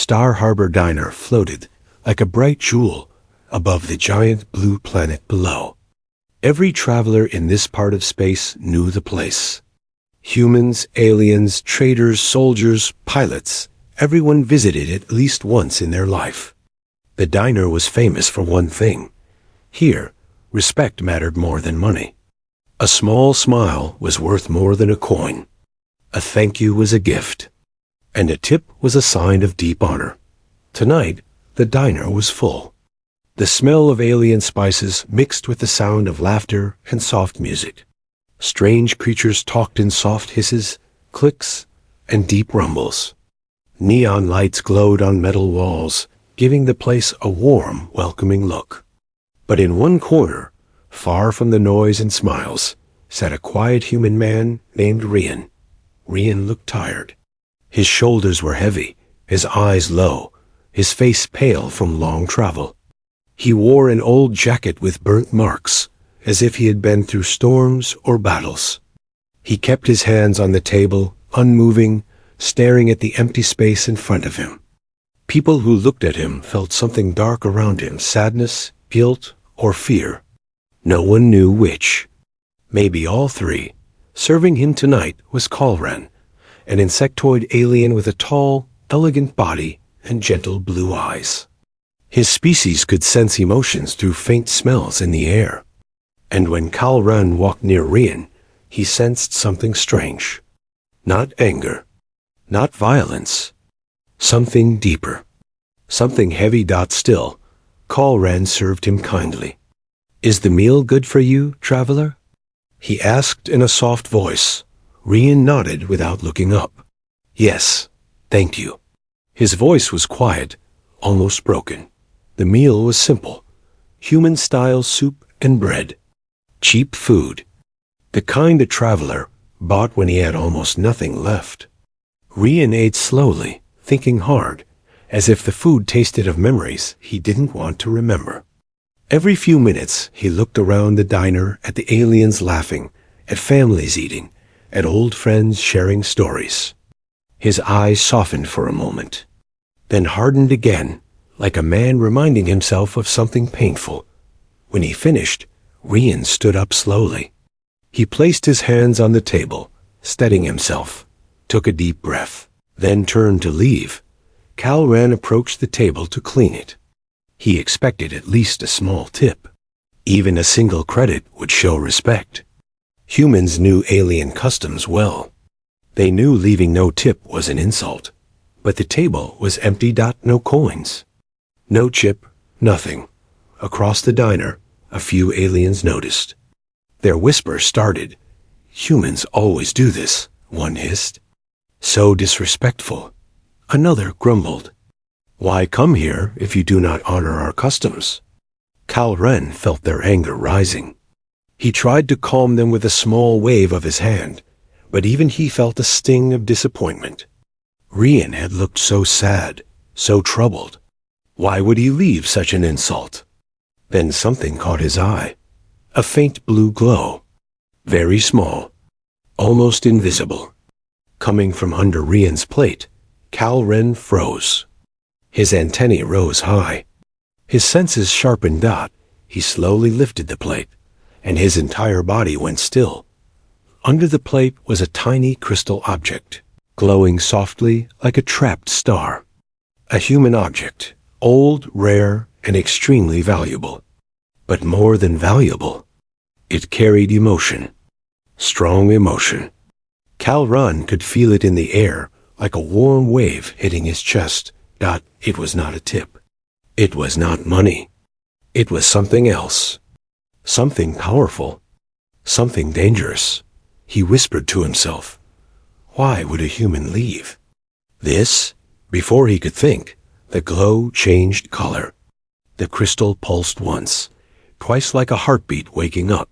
Star Harbor Diner floated like a bright jewel above the giant blue planet below. Every traveler in this part of space knew the place. Humans, aliens, traders, soldiers, pilots, everyone visited it at least once in their life. The diner was famous for one thing. Here, respect mattered more than money. A small smile was worth more than a coin. A thank you was a gift. And a tip was a sign of deep honor. Tonight, the diner was full. The smell of alien spices mixed with the sound of laughter and soft music. Strange creatures talked in soft hisses, clicks, and deep rumbles. Neon lights glowed on metal walls, giving the place a warm, welcoming look. But in one corner, far from the noise and smiles, sat a quiet human man named Rian. Rian looked tired. His shoulders were heavy, his eyes low, his face pale from long travel. He wore an old jacket with burnt marks, as if he had been through storms or battles. He kept his hands on the table, unmoving, staring at the empty space in front of him. People who looked at him felt something dark around him, sadness, guilt, or fear. No one knew which. Maybe all three. Serving him tonight was Kalran, an insectoid alien with a tall, elegant body and gentle blue eyes. His species could sense emotions through faint smells in the air. And when Kalran walked near Rian, he sensed something strange. Not anger, not violence. Something deeper. Something heavy. Still, Kalran served him kindly. "Is the meal good for you, traveler?" he asked in a soft voice. Rian nodded without looking up. "Yes, thank you." His voice was quiet, almost broken. The meal was simple. Human-style soup and bread. Cheap food. The kind a traveler bought when he had almost nothing left. Rian ate slowly, thinking hard, as if the food tasted of memories he didn't want to remember. Every few minutes he looked around the diner at the aliens laughing, at families eating, at old friends sharing stories. His eyes softened for a moment, then hardened again, like a man reminding himself of something painful. When he finished, Rian stood up slowly. He placed his hands on the table, steadying himself, took a deep breath, then turned to leave. Kalran approached the table to clean it. He expected at least a small tip. Even a single credit would show respect. Humans knew alien customs well. They knew leaving no tip was an insult. But the table was empty. No coins. No chip, nothing. Across the diner, a few aliens noticed. Their whisper started. "Humans always do this," one hissed. "So disrespectful." Another grumbled. "Why come here if you do not honor our customs?" Kalran felt their anger rising. He tried to calm them with a small wave of his hand, but even he felt a sting of disappointment. Rian had looked so sad, so troubled. Why would he leave such an insult? Then something caught his eye. A faint blue glow. Very small. Almost invisible. Coming from under Rian's plate, Kalran froze. His antennae rose high. His senses sharpened. He slowly lifted the plate, and his entire body went still. Under the plate was a tiny crystal object, glowing softly like a trapped star. A human object, old, rare, and extremely valuable. But more than valuable, it carried emotion. Strong emotion. Kalran could feel it in the air, like a warm wave hitting his chest. It was not a tip. It was not money. It was something else. Something powerful. Something dangerous. He whispered to himself. Why would a human leave? This? Before he could think, the glow changed color. The crystal pulsed once, twice like a heartbeat waking up.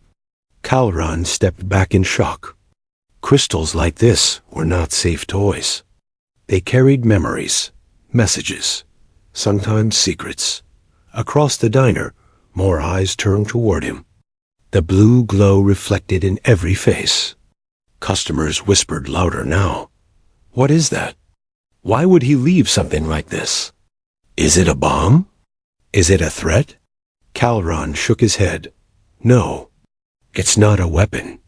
Kalran stepped back in shock. Crystals like this were not safe toys. They carried memories, messages, sometimes secrets. Across the diner, more eyes turned toward him. The blue glow reflected in every face. Customers whispered louder now. "What is that?" Why would he leave something like this? Is it a bomb? Is it a threat? Calran shook his head. No, it's not a weapon,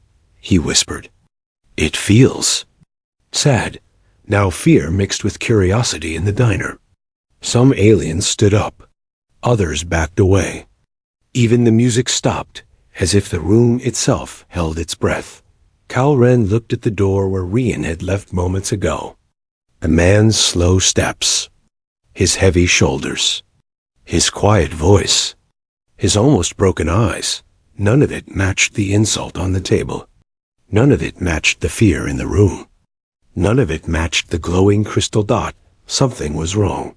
he whispered. It feels sad. Now fear mixed with curiosity in the diner. Some aliens stood up. Others backed away. Even the music stopped, as if the room itself held its breath. Calran looked at the door where Rian had left moments ago. A man's slow steps, his heavy shoulders, his quiet voice, his almost broken eyes. None of it matched the insult on the table. None of it matched the fear in the room. None of it matched the glowing crystal dot. Something was wrong.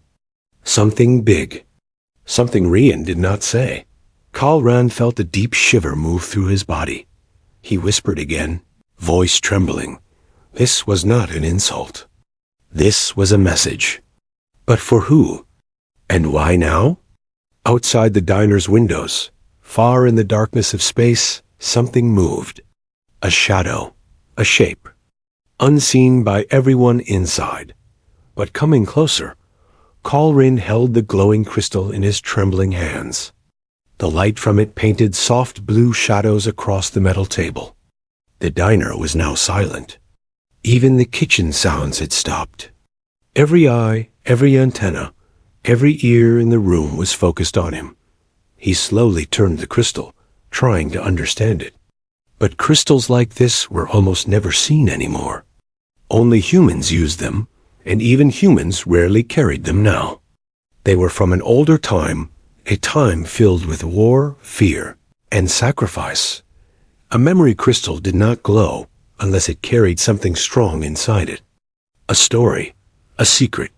Something big. Something Rian did not say. Calran felt a deep shiver move through his body. He whispered again, voice trembling. This was not an insult. This was a message. But for who? And why now? Outside the diner's windows, far in the darkness of space, something moved. A shadow, a shape, unseen by everyone inside. But coming closer, Calran held the glowing crystal in his trembling hands. The light from it painted soft blue shadows across the metal table. The diner was now silent. Even the kitchen sounds had stopped. Every eye, every antenna, every ear in the room was focused on him. He slowly turned the crystal, trying to understand it. But crystals like this were almost never seen anymore. Only humans used them, and even humans rarely carried them now. They were from an older time, a time filled with war, fear, and sacrifice. A memory crystal did not glow unless it carried something strong inside it. A story, a secret,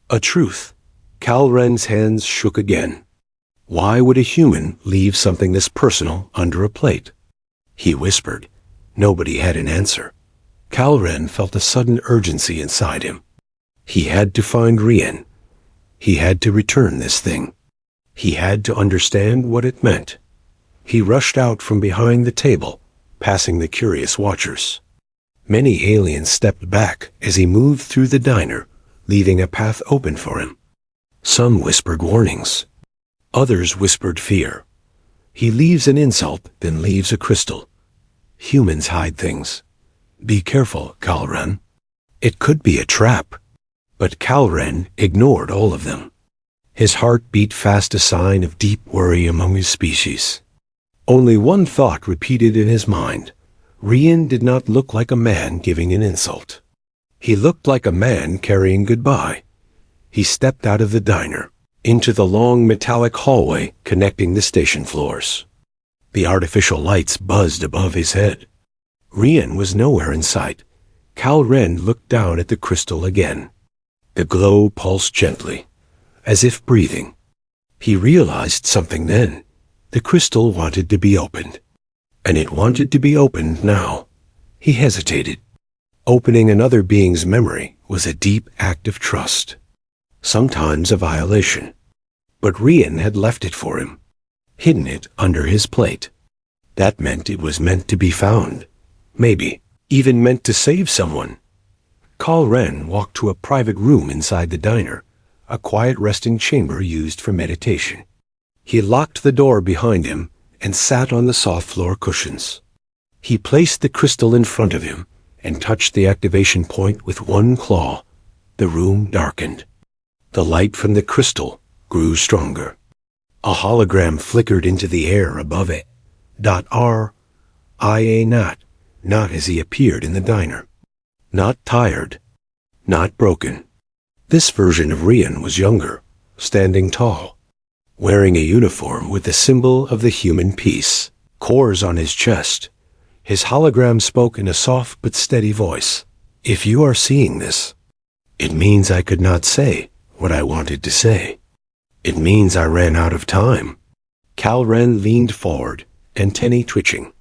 a truth. Calran's hands shook again. Why would a human leave something this personal under a plate? He whispered. Nobody had an answer. Calran felt a sudden urgency inside him. He had to find Rian. He had to return this thing. He had to understand what it meant. He rushed out from behind the table, passing the curious watchers. Many aliens stepped back as he moved through the diner, leaving a path open for him. Some whispered warnings. Others whispered fear. He leaves an insult, then leaves a crystal. Humans hide things. Be careful, Calran. It could be a trap. But Calran ignored all of them. His heart beat fast, a sign of deep worry among his species. Only one thought repeated in his mind. Rian did not look like a man giving an insult. He looked like a man carrying goodbye. He stepped out of the diner, into the long metallic hallway connecting the station floors. The artificial lights buzzed above his head. Rian was nowhere in sight. Calran looked down at the crystal again. The glow pulsed gently, as if breathing. He realized something then. The crystal wanted to be opened. And it wanted to be opened now. He hesitated. Opening another being's memory was a deep act of trust. Sometimes a violation. But Rian had left it for him, hidden it under his plate. That meant it was meant to be found. Maybe even meant to save someone. Calran walked to a private room inside the diner, a quiet resting chamber used for meditation. He locked the door behind him and sat on the soft floor cushions. He placed the crystal in front of him and touched the activation point with one claw. The room darkened. The light from the crystal grew stronger. A hologram flickered into the air above it. R.I.A. Not as he appeared in the diner. Not tired. Not broken. This version of Rian was younger, standing tall, wearing a uniform with the symbol of the human peace, cores on his chest. His hologram spoke in a soft but steady voice. If you are seeing this, it means I could not say what I wanted to say. It means I ran out of time. Calran leaned forward, antennae twitching.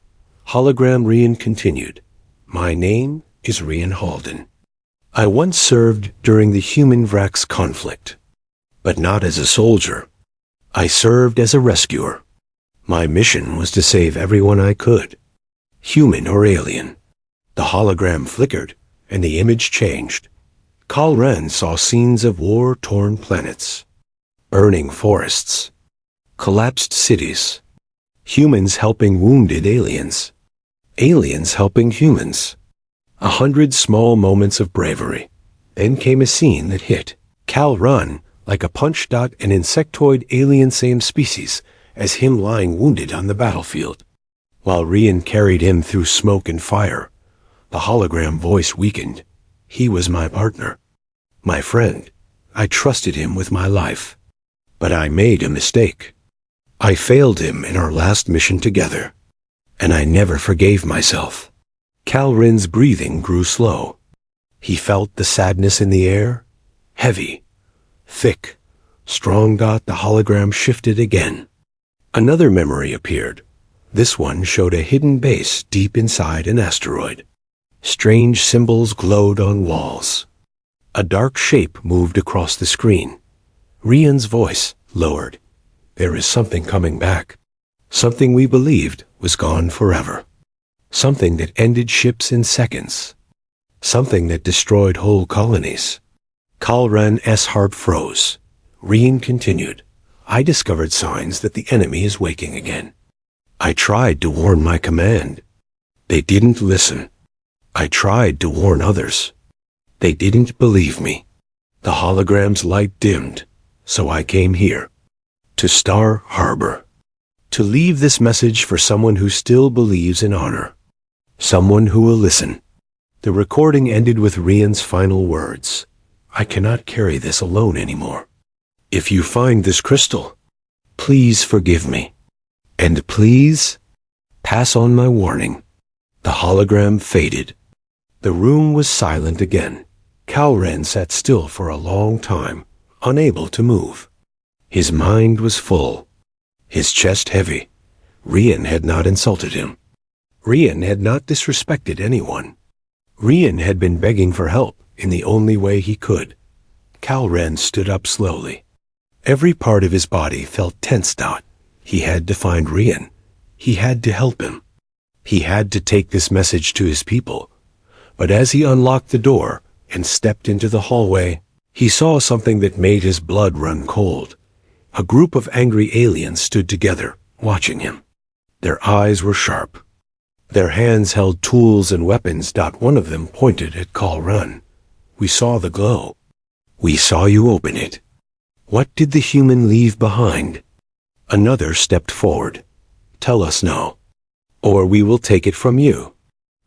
Hologram Rian continued. My name is Rian Halden. I once served during the human-Vrax conflict, but not as a soldier. I served as a rescuer. My mission was to save everyone I could, human or alien. The hologram flickered, and the image changed. Kalren saw scenes of war-torn planets, burning forests, collapsed cities, humans helping wounded aliens, aliens helping humans. 100 small moments of bravery. Then came a scene that hit Kalren like a punch. An insectoid alien same species as him lying wounded on the battlefield. While Rian carried him through smoke and fire, the hologram voice weakened. He was my partner, my friend. I trusted him with my life. But I made a mistake. I failed him in our last mission together, and I never forgave myself. Kalren's breathing grew slow. He felt the sadness in the air, heavy, thick, strong. The hologram shifted again. Another memory appeared. This one showed a hidden base deep inside an asteroid. Strange symbols glowed on walls. A dark shape moved across the screen. Rian's voice lowered. There is something coming back. Something we believed was gone forever. Something that ended ships in seconds. Something that destroyed whole colonies. Kalren's heart froze. Rian continued. I discovered signs that the enemy is waking again. I tried to warn my command. They didn't listen. I tried to warn others. They didn't believe me. The hologram's light dimmed, so I came here. To Star Harbor. To leave this message for someone who still believes in honor. Someone who will listen. The recording ended with Rian's final words. I cannot carry this alone anymore. If you find this crystal, please forgive me. And please, pass on my warning. The hologram faded. The room was silent again. Kalren sat still for a long time, unable to move. His mind was full, his chest heavy. Rian had not insulted him. Rian had not disrespected anyone. Rian had been begging for help in the only way he could. Kalren stood up slowly. Every part of his body felt tensed out. He had to find Rian. He had to help him. He had to take this message to his people. But as he unlocked the door and stepped into the hallway, he saw something that made his blood run cold. A group of angry aliens stood together, watching him. Their eyes were sharp. Their hands held tools and weapons. One of them pointed at Kalren. We saw the glow. We saw you open it. What did the human leave behind? Another stepped forward. Tell us now, or we will take it from you.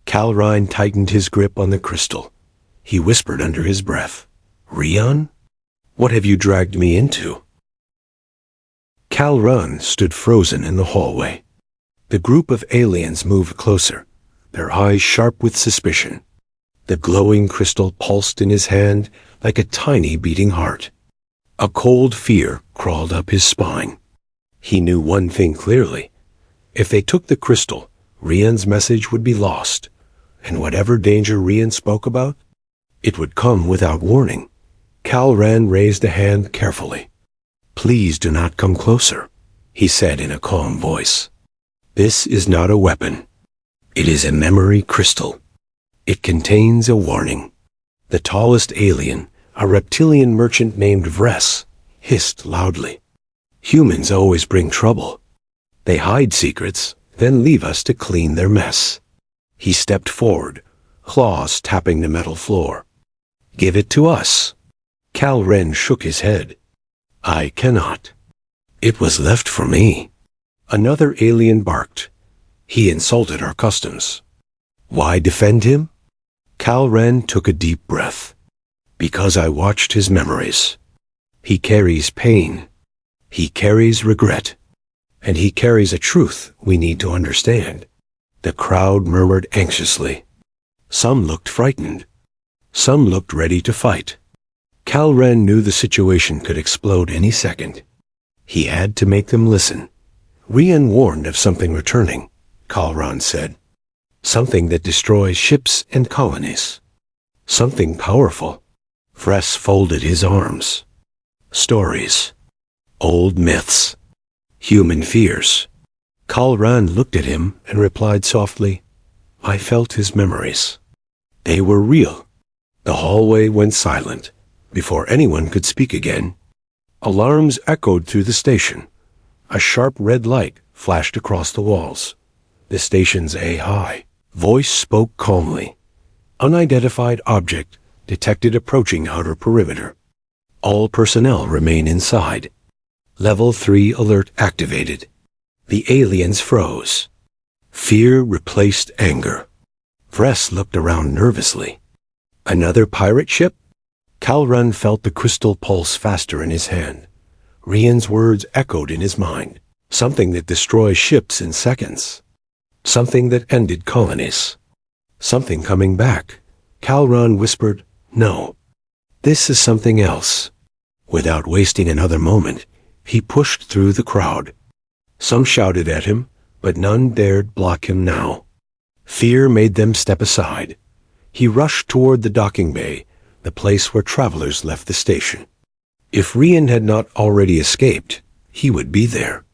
Kalren tightened his grip on the crystal. He whispered under his breath, Rian? What have you dragged me into? Kalren stood frozen in the hallway. The group of aliens moved closer, their eyes sharp with suspicion. The glowing crystal pulsed in his hand like a tiny beating heart. A cold fear crawled up his spine. He knew one thing clearly. If they took the crystal, Rian's message would be lost, and whatever danger Rian spoke about, it would come without warning. Kalren raised a hand carefully. Please do not come closer, he said in a calm voice. This is not a weapon. It is a memory crystal. It contains a warning. The tallest alien, a reptilian merchant named Vress, hissed loudly. Humans always bring trouble. They hide secrets, then leave us to clean their mess. He stepped forward, claws tapping the metal floor. Give it to us. Kalren shook his head. I cannot. It was left for me. Another alien barked. He insulted our customs. Why defend him? Kalren took a deep breath. Because I watched his memories. He carries pain. He carries regret. And he carries a truth we need to understand. The crowd murmured anxiously. Some looked frightened. Some looked ready to fight. Kalren knew the situation could explode any second. He had to make them listen. Rian warned of something returning, Kalren said. Something that destroys ships and colonies. Something powerful. Vress folded his arms. Stories. Old myths. Human fears. Kalren looked at him and replied softly, I felt his memories. They were real. The hallway went silent. Before anyone could speak again, alarms echoed through the station. A sharp red light flashed across the walls. The station's HFY voice spoke calmly. Unidentified object detected approaching outer perimeter. All personnel remain inside. Level 3 alert activated. The aliens froze. Fear replaced anger. Vress looked around nervously. Another pirate ship? Calran felt the crystal pulse faster in his hand. Rian's words echoed in his mind. Something that destroys ships in seconds. Something that ended colonies. Something coming back. Calran whispered, "No. This is something else." Without wasting another moment, he pushed through the crowd. Some shouted at him, but none dared block him now. Fear made them step aside. He rushed toward the docking bay, the place where travelers left the station. If Rian had not already escaped, he would be there.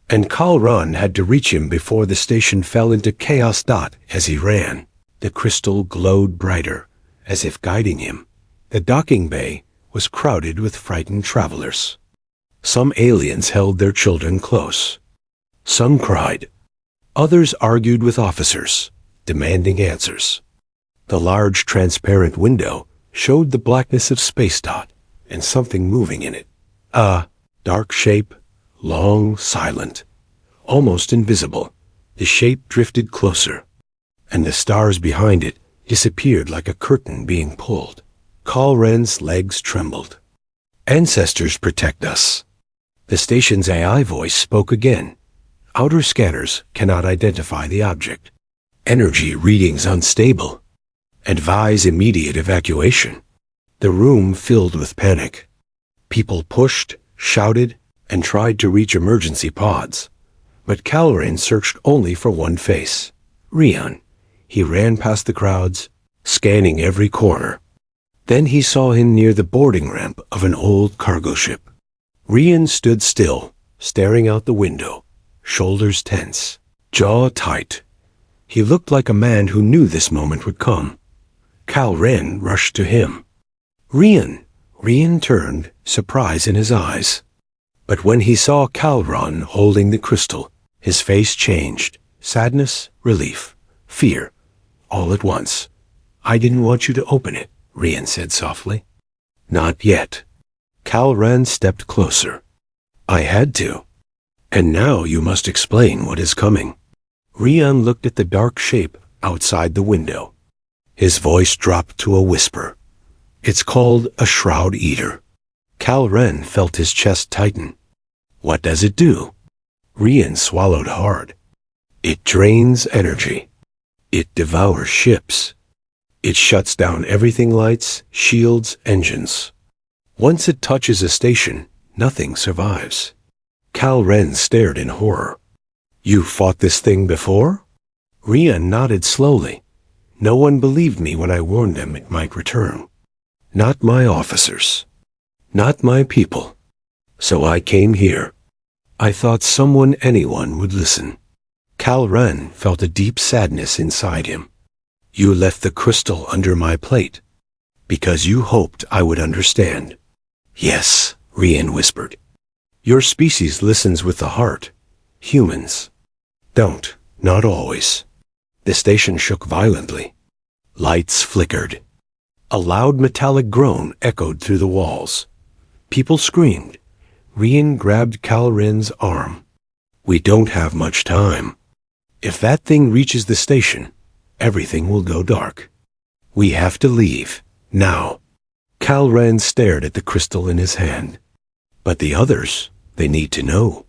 And Calran had to reach him before the station fell into chaos. As he ran, the crystal glowed brighter, as if guiding him. The docking bay was crowded with frightened travelers. Some aliens held their children close. Some cried. Others argued with officers, demanding answers. The large transparent window showed the blackness of space. And something moving in it. A dark shape, long, silent, almost invisible. The shape drifted closer, and the stars behind it disappeared like a curtain being pulled. Calran's legs trembled. Ancestors protect us. The station's AI voice spoke again. Outer scanners cannot identify the object. Energy readings unstable. Advise immediate evacuation. The room filled with panic. People pushed, shouted, and tried to reach emergency pods. But Calran searched only for one face. Rian. He ran past the crowds, scanning every corner. Then he saw him near the boarding ramp of an old cargo ship. Rian stood still, staring out the window, shoulders tense, jaw tight. He looked like a man who knew this moment would come. Calran rushed to him. Rian! Rian turned, surprise in his eyes. But when he saw Calran holding the crystal, his face changed. Sadness, relief, fear, all at once. "I didn't want you to open it," Rian said softly. "Not yet." Calran stepped closer. "I had to. And now you must explain what is coming." Rian looked at the dark shape outside the window. His voice dropped to a whisper. "It's called a Shroud Eater." Calran felt his chest tighten. "What does it do?" Rian swallowed hard. "It drains energy. It devours ships. It shuts down everything: lights, shields, engines. Once it touches a station, nothing survives." Calran stared in horror. "You fought this thing before?" Rian nodded slowly. "No one believed me when I warned them it might return. Not my officers. Not my people. So I came here. I thought anyone would listen." Calran felt a deep sadness inside him. "You left the crystal under my plate, because you hoped I would understand." "Yes," Rian whispered. "Your species listens with the heart. Humans don't, not always." The station shook violently. Lights flickered. A loud metallic groan echoed through the walls. People screamed. Rian grabbed Calran's arm. "We don't have much time. If that thing reaches the station, everything will go dark. We have to leave, now." Calran stared at the crystal in his hand. "But the others, they need to know."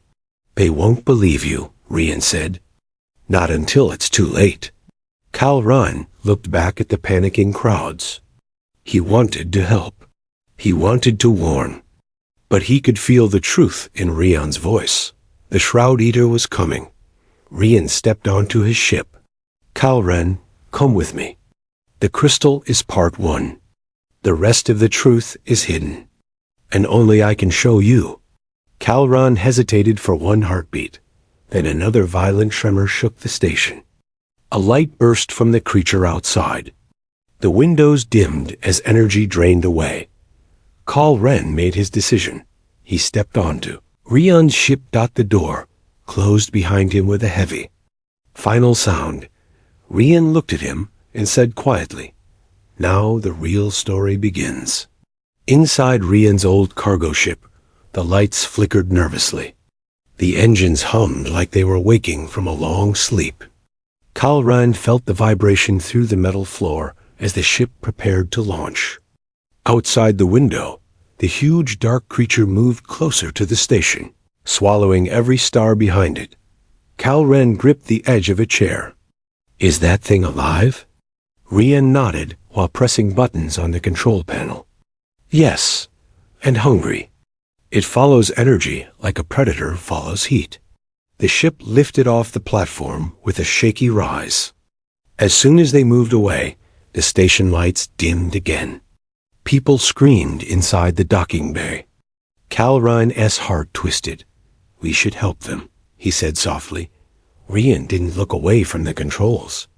"They won't believe you," Rian said. "Not until it's too late." Calran looked back at the panicking crowds. He wanted to help. He wanted to warn. But he could feel the truth in Rian's voice. The Shroud Eater was coming. Rian stepped onto his ship. "Calran, come with me. The crystal is part 1. The rest of the truth is hidden. And only I can show you." Calran hesitated for one heartbeat. Then another violent tremor shook the station. A light burst from the creature outside. The windows dimmed as energy drained away. Kal Ren made his decision. He stepped onto Rion's ship. The door closed behind him with a heavy, final sound. Rion looked at him and said quietly, "Now the real story begins." Inside Rion's old cargo ship, the lights flickered nervously. The engines hummed like they were waking from a long sleep. Kal Ren felt the vibration through the metal floor as the ship prepared to launch. Outside the window, the huge dark creature moved closer to the station, swallowing every star behind it. Kal Ren gripped the edge of a chair. "Is that thing alive?" Rion nodded while pressing buttons on the control panel. "Yes, and hungry. It follows energy like a predator follows heat." The ship lifted off the platform with a shaky rise. As soon as they moved away, the station lights dimmed again. People screamed inside the docking bay. Kal Ren's heart twisted. "We should help them," he said softly. Rion didn't look away from the controls.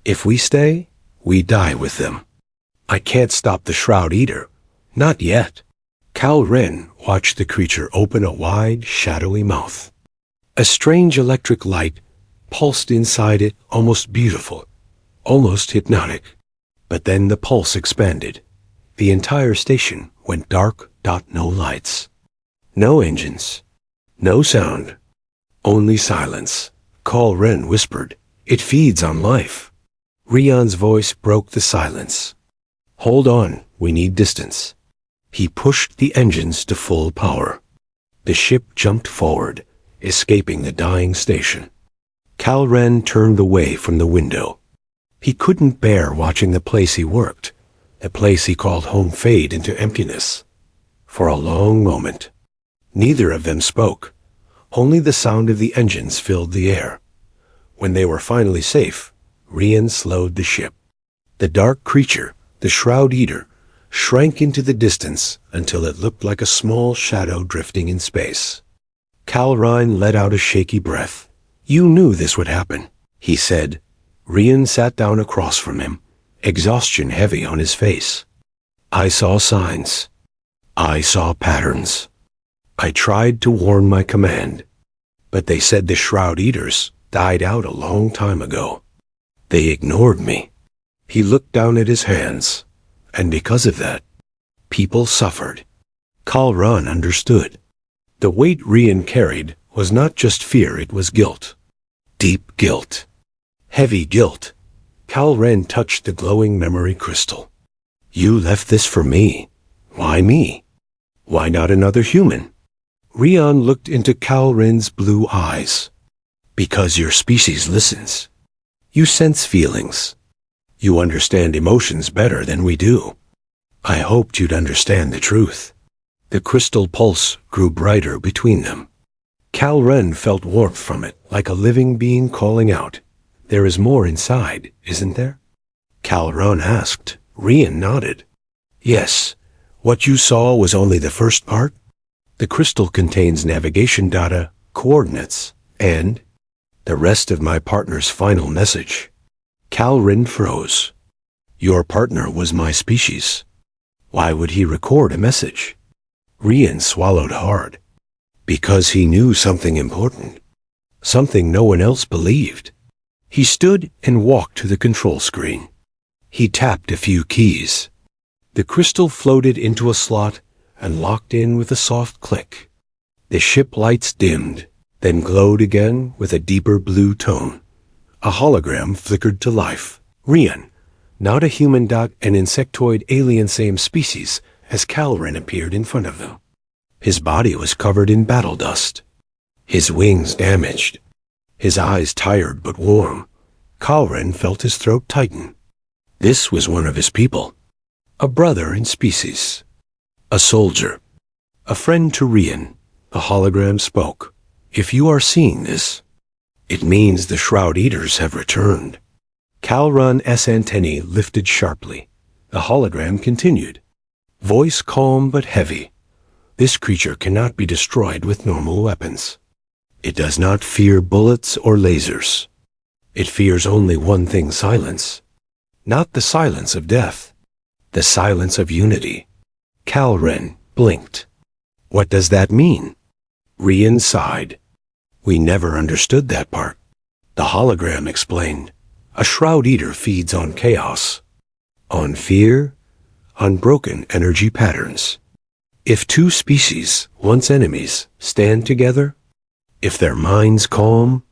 "If we stay, we die with them. I can't stop the Shroud Eater. Not yet." Kal Ren watched the creature open a wide, shadowy mouth. A strange electric light pulsed inside it, almost beautiful, almost hypnotic. But then the pulse expanded. The entire station went dark. No lights. No engines. No sound. Only silence. Kal Ren whispered, "It feeds on life." Rion's voice broke the silence. "Hold on, we need distance." He pushed the engines to full power. The ship jumped forward, escaping the dying station. Kal Ren turned away from the window. He couldn't bear watching the place he worked, the place he called home, fade into emptiness. For a long moment, neither of them spoke. Only the sound of the engines filled the air. When they were finally safe, Rion slowed the ship. The dark creature, the Shroud Eater, shrank into the distance until it looked like a small shadow drifting in space. Kal Ren let out a shaky breath. "You knew this would happen," he said. Rion sat down across from him, exhaustion heavy on his face. "I saw signs. I saw patterns. I tried to warn my command, but they said the Shroud Eaters died out a long time ago. They ignored me." He looked down at his hands, and because of that, people suffered. Kal Ren understood. The weight Rion carried was not just fear, it was guilt. Deep guilt. Heavy guilt. Kal Ren touched the glowing memory crystal. "You left this for me. Why me? Why not another human?" Rion looked into Kal Ren's blue eyes. "Because your species listens. You sense feelings. You understand emotions better than we do. I hoped you'd understand the truth." The crystal pulse grew brighter between them. Kal Ren felt warmth from it, like a living being calling out, "There is more inside, isn't there?" Kal Ren asked. Rion nodded. "Yes. What you saw was only the first part. The crystal contains navigation data, coordinates, and the rest of my partner's final message." Kal Ren froze. "Your partner was my species. Why would he record a message?" Rion swallowed hard. "Because he knew something important. Something no one else believed." He stood and walked to the control screen. He tapped a few keys. The crystal floated into a slot and locked in with a soft click. The ship lights dimmed, then glowed again with a deeper blue tone. A hologram flickered to life. Rion, not a human, an insectoid alien, same species, as Kal Ren appeared in front of them. His body was covered in battle dust. His wings damaged. His eyes tired but warm. Kal Ren felt his throat tighten. This was one of his people. A brother in species. A soldier. A friend to Rion. The hologram spoke. "If you are seeing this, it means the Shroud Eaters have returned." Kal Ren's antennae lifted sharply. The hologram continued. Voice calm but heavy. "This creature cannot be destroyed with normal weapons. It does not fear bullets or lasers. It fears only one thing: silence. Not the silence of death. The silence of unity. Kalren blinked. What does that mean? Rian sighed. We never understood that part. The hologram explained. A Shroud Eater feeds on chaos. On fear. On broken energy patterns. If two species, once enemies, stand together, if their minds calm,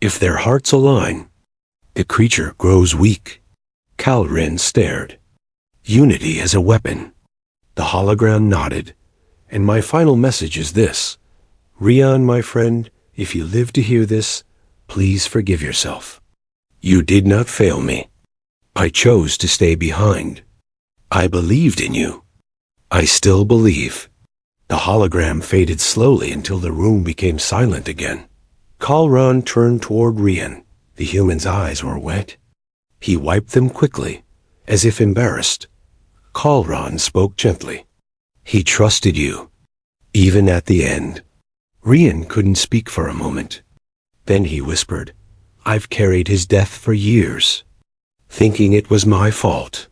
if their hearts align, the creature grows weak. Kalren stared. Unity as a weapon. The hologram nodded. And my final message is this. Rian, my friend, if you live to hear this, please forgive yourself. You did not fail me. I chose to stay behind. I believed in you. I still believe. The hologram faded slowly until the room became silent again. Kalran turned toward Rian. The human's eyes were wet. He wiped them quickly, as if embarrassed. Kalran spoke gently. He trusted you, even at the end. Rian couldn't speak for a moment. Then he whispered, I've carried his death for years, thinking it was my fault.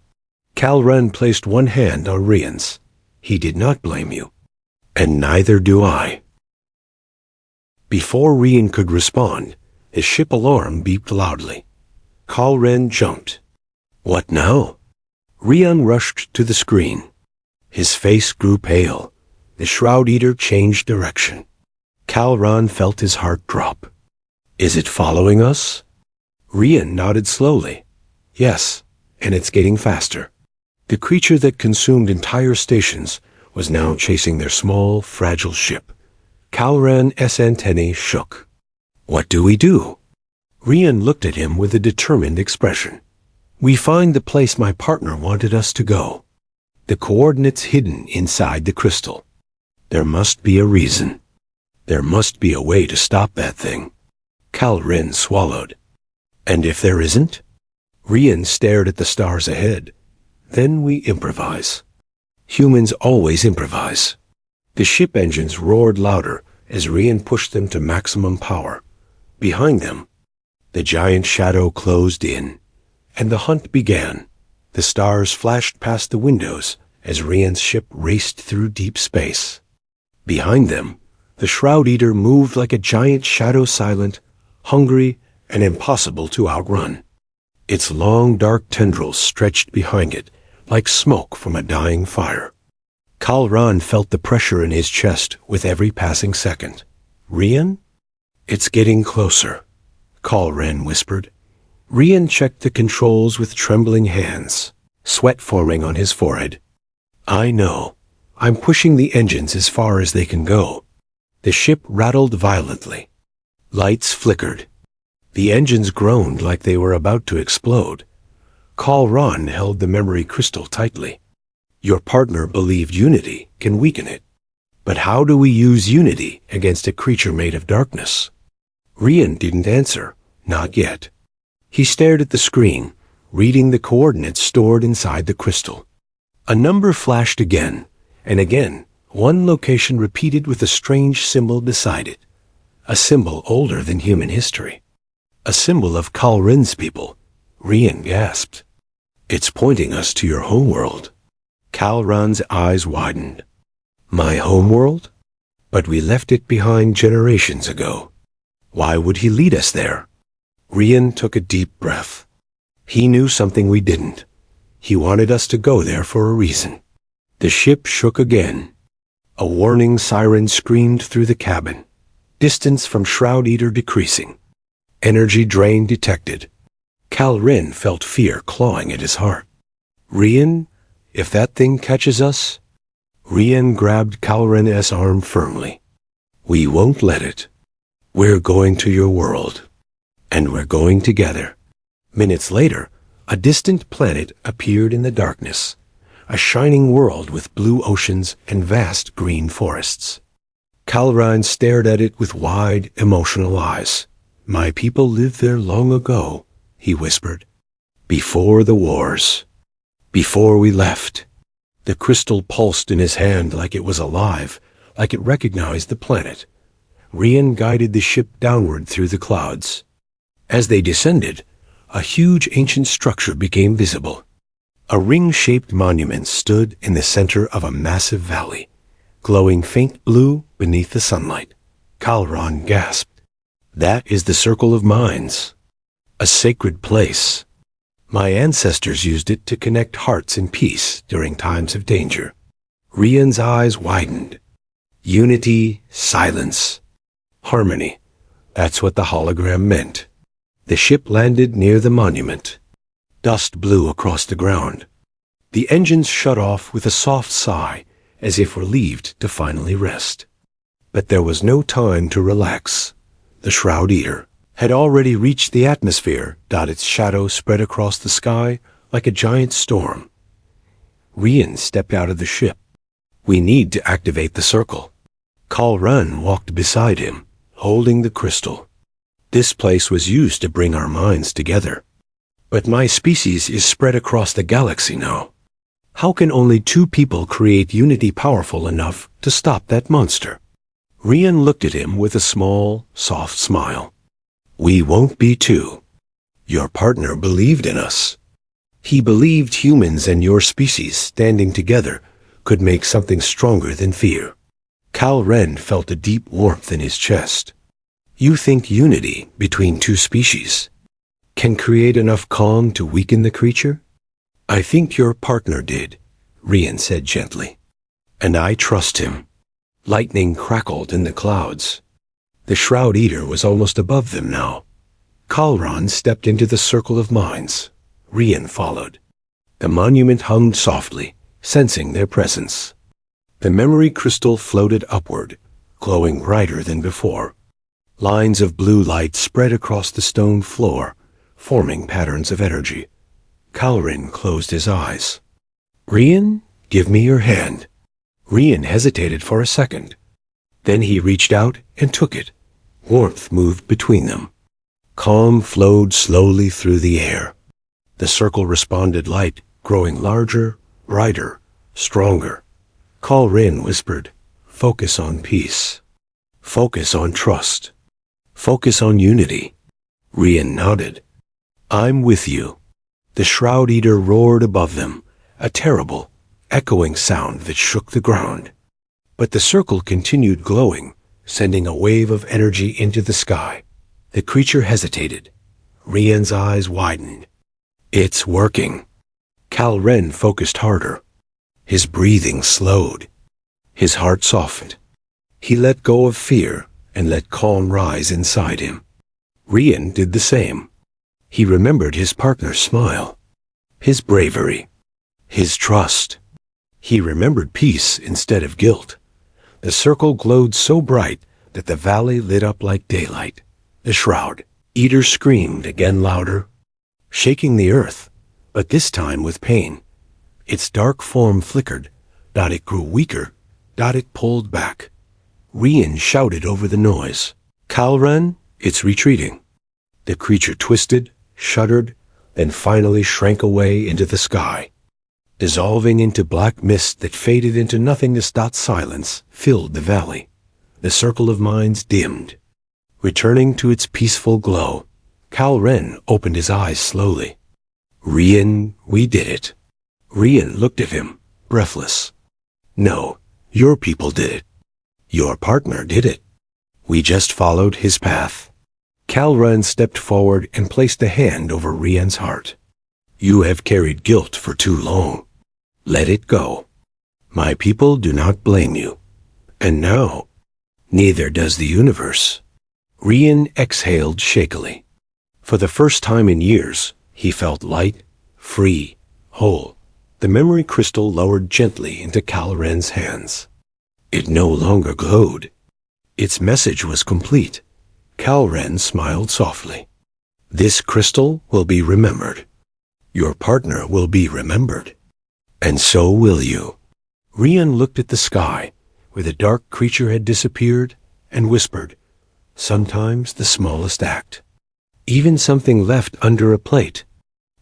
Kalran placed one hand on Rian's. He did not blame you, and neither do I. Before Rian could respond, his ship alarm beeped loudly. Kalran jumped. What now? Rian rushed to the screen. His face grew pale. The Shroud Eater changed direction. Kalran felt his heart drop. Is it following us? Rian nodded slowly. Yes, and it's getting faster. The creature that consumed entire stations was now chasing their small, fragile ship. Kalran's antennae shook. What do we do? Rian looked at him with a determined expression. We find the place my partner wanted us to go. The coordinates hidden inside the crystal. There must be a reason. There must be a way to stop that thing. Kalran swallowed. And if there isn't? Rian stared at the stars ahead. Then we improvise. Humans always improvise. The ship engines roared louder as Rian pushed them to maximum power. Behind them, the giant shadow closed in, and the hunt began. The stars flashed past the windows as Rian's ship raced through deep space. Behind them, the Shroud Eater moved like a giant shadow, silent, hungry, and impossible to outrun. Its long, dark tendrils stretched behind it like smoke from a dying fire. Kalran felt the pressure in his chest with every passing second. Rian? It's getting closer, Kalran whispered. Rian checked the controls with trembling hands, sweat forming on his forehead. I know. I'm pushing the engines as far as they can go. The ship rattled violently. Lights flickered. The engines groaned like they were about to explode. Kalran held the memory crystal tightly. Your partner believed unity can weaken it. But how do we use unity against a creature made of darkness? Rian didn't answer, not yet. He stared at the screen, reading the coordinates stored inside the crystal. A number flashed again, and again, one location repeated with a strange symbol beside it. A symbol older than human history. A symbol of Kalran's people. Rian gasped. It's pointing us to your homeworld. Kalran's eyes widened. My homeworld? But we left it behind generations ago. Why would he lead us there? Rian took a deep breath. He knew something we didn't. He wanted us to go there for a reason. The ship shook again. A warning siren screamed through the cabin. Distance from Shroud Eater decreasing. Energy drain detected. Kalran felt fear clawing at his heart. Rian, if that thing catches us... Rian grabbed Kalran's arm firmly. We won't let it. We're going to your world. And we're going together. Minutes later, a distant planet appeared in the darkness. A shining world with blue oceans and vast green forests. Kalran stared at it with wide, emotional eyes. My people lived there long ago, he whispered. Before the wars. Before we left. The crystal pulsed in his hand like it was alive, like it recognized the planet. Rian guided the ship downward through the clouds. As they descended, a huge ancient structure became visible. A ring-shaped monument stood in the center of a massive valley, glowing faint blue beneath the sunlight. Kalran gasped. That is the Circle of Minds, a sacred place. My ancestors used it to connect hearts in peace during times of danger. Rian's eyes widened. Unity, silence, harmony. That's what the hologram meant. The ship landed near the monument. Dust blew across the ground. The engines shut off with a soft sigh, as if relieved to finally rest. But there was no time to relax. The Shroud Eater had already reached the atmosphere. Its shadow spread across the sky like a giant storm. Rian stepped out of the ship. We need to activate the circle. Kalran walked beside him, holding the crystal. This place was used to bring our minds together. But my species is spread across the galaxy now. How can only two people create unity powerful enough to stop that monster? Rian looked at him with a small, soft smile. We won't be two. Your partner believed in us. He believed humans and your species standing together could make something stronger than fear. Kalran felt a deep warmth in his chest. You think unity between two species can create enough calm to weaken the creature? I think your partner did, Rian said gently. And I trust him. Lightning crackled in the clouds. The Shroud Eater was almost above them now. Kalran stepped into the Circle of Minds. Rian followed. The monument hummed softly, sensing their presence. The memory crystal floated upward, glowing brighter than before. Lines of blue light spread across the stone floor, forming patterns of energy. Kalran closed his eyes. Rian, give me your hand. Rian hesitated for a second. Then he reached out and took it. Warmth moved between them. Calm flowed slowly through the air. The circle responded light, growing larger, brighter, stronger. Kalran whispered, focus on peace. Focus on trust. Focus on unity. Rian nodded. I'm with you. The Shroud Eater roared above them, a terrible, echoing sound that shook the ground. But the circle continued glowing, sending a wave of energy into the sky. The creature hesitated. Rian's eyes widened. It's working. Kalran focused harder. His breathing slowed. His heart softened. He let go of fear and let calm rise inside him. Rian did the same. He remembered his partner's smile, his bravery, his trust. He remembered peace instead of guilt. The circle glowed so bright that the valley lit up like daylight. The Shroud Eater screamed again louder, shaking the earth, but this time with pain. Its dark form flickered. It grew weaker. It pulled back. Rian shouted over the noise. Kalran, it's retreating. The creature twisted, shuddered, then finally shrank away into the sky. Dissolving into black mist that faded into nothingness. Silence filled the valley. The Circle of Minds dimmed. Returning to its peaceful glow, Kalran opened his eyes slowly. Rian, we did it. Rian looked at him, breathless. No, your people did it. Your partner did it. We just followed his path. Kalran stepped forward and placed a hand over Rian's heart. You have carried guilt for too long. Let it go. My people do not blame you. And now, neither does the universe. Rian exhaled shakily. For the first time in years, he felt light, free, whole. The memory crystal lowered gently into Kalran's hands. It no longer glowed. Its message was complete. Kalran smiled softly. This crystal will be remembered. Your partner will be remembered. And so will you. Rian looked at the sky, where the dark creature had disappeared, and whispered, sometimes the smallest act, even something left under a plate,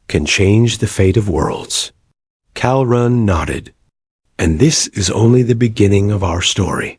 can change the fate of worlds. Kalran nodded. And this is only the beginning of our story.